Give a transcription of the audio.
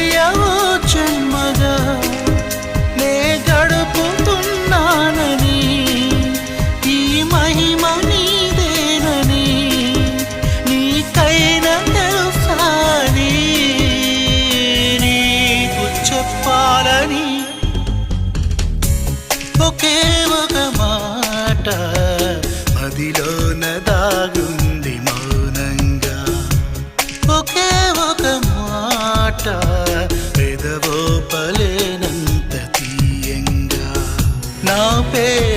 తెలియవు జన్మగా నే గడుపుతున్నానని ఈ మహిమ నీదేనని నీకైనా తెలుసాని నీకు చెప్పాలని ఒకే ఒక మాట మదిలోన దాగుంది మౌనంగా ఒకే ఒక మాట పెదవో పలేనంత తీయంగా నా పేరు